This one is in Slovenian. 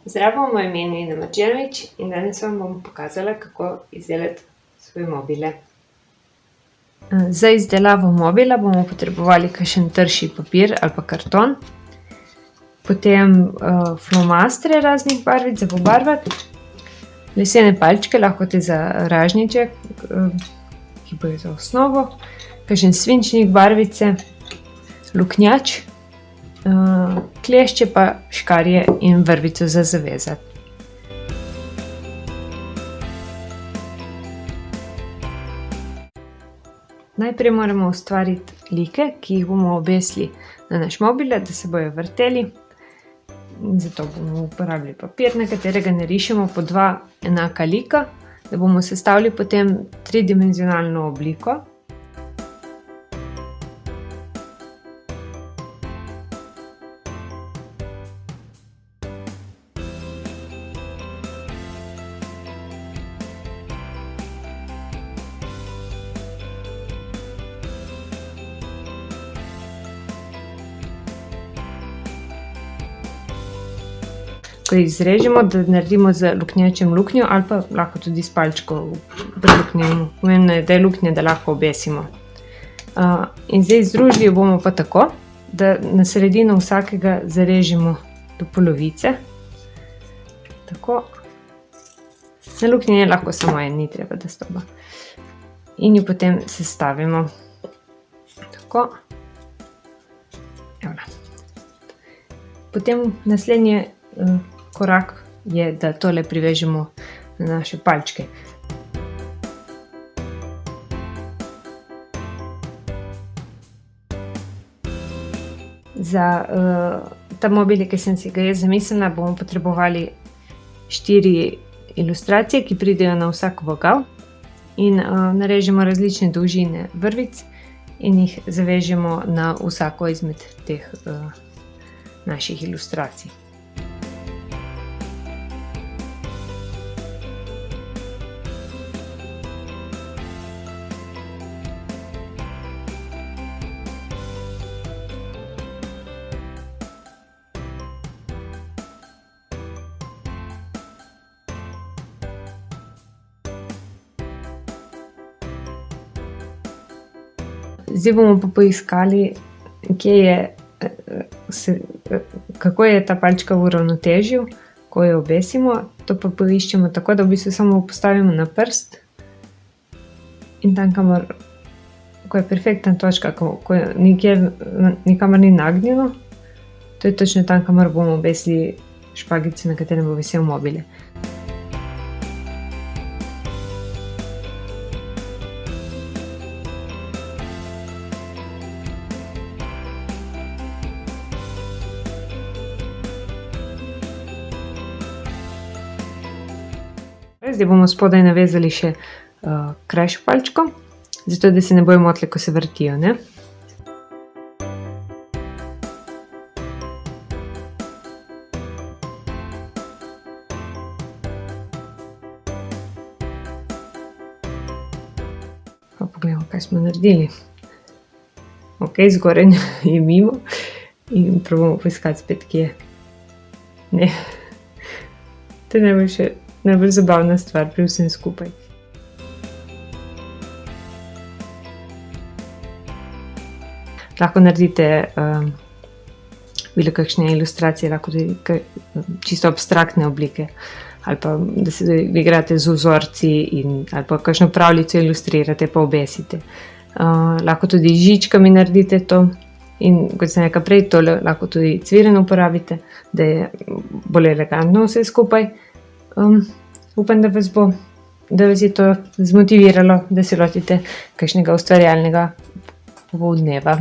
Zdravo, moje ime je Nina Marđenović in danes vam bom pokazala, kako izdelati svoj mobile. Za izdelavo mobila bomo potrebovali kakšen trši papir ali pa karton, potem flomastre raznih barvic za pobarvati, lesene palčke, lahko te za ražnjiček, ki bojo za osnovo, kakšen svinčnik barvice, luknjač, klešče pa škarje in vrvico za zavezati. Najprej moramo ustvariti like, ki jih bomo obesili na naš mobile, da se bojo vrteli. Zato bomo uporabili papir, na katerega narišemo po dva enaka lika, da bomo sestavili potem tridimenzionalno obliko. Ko jih zrežemo, da naredimo z luknjačem luknjo ali pa lahko tudi s palčko preluknjamo. Pomembno je, da je luknja, da lahko obesimo. In zdaj združili bomo pa tako, da na sredino vsakega zarežemo do polovice. Tako. Na luknji je lahko samo en, ni treba, da sta oba. In jo potem sestavimo. Tako. Evo. Potem naslednji korak je, da tole privežemo na naše palčke. Za ta mobil, ki sem si ga jaz zamislila, bomo potrebovali 4 ilustracije, ki pridejo na vsak vogal, in narežemo različne dolžine vrvic in jih zavežemo na vsako izmed teh naših ilustracij. Zdaj bomo pa poiskali, kako je ta palčka v ravnotežju, ko jo obesimo. To pa poiščemo tako, da v bistvu samo postavimo na prst in tam, ko je perfektna točka, ko je nikamor ni nagnjeno, to je točno tam, kamor bomo obesili špagico, na katerem bo visel mobile. Zdaj bomo spodaj navezali še krajšo palčko, zato da se ne bojo motile, ko se vrtijo, ne? Pa pogledamo, kaj smo naredili. Ok, zgoraj je mimo in probamo poiskati spet, kje je. Ne, to je najbolj zabavna stvar pri vsem skupaj. Lahko naredite bilo kakšne ilustracije, lahko tudi čisto abstraktne oblike, ali pa da se igrate z vzorci ali pa kakšno pravljico ilustrirate pa obesite. Lahko tudi z žičkami naredite to in kot sem rekla prej, tole lahko tudi cviren uporabite, da je bolj elegantno vse skupaj. Upam, da vas je to zmotiviralo, da se lotite kakšnega ustvarjalnega popoldneva.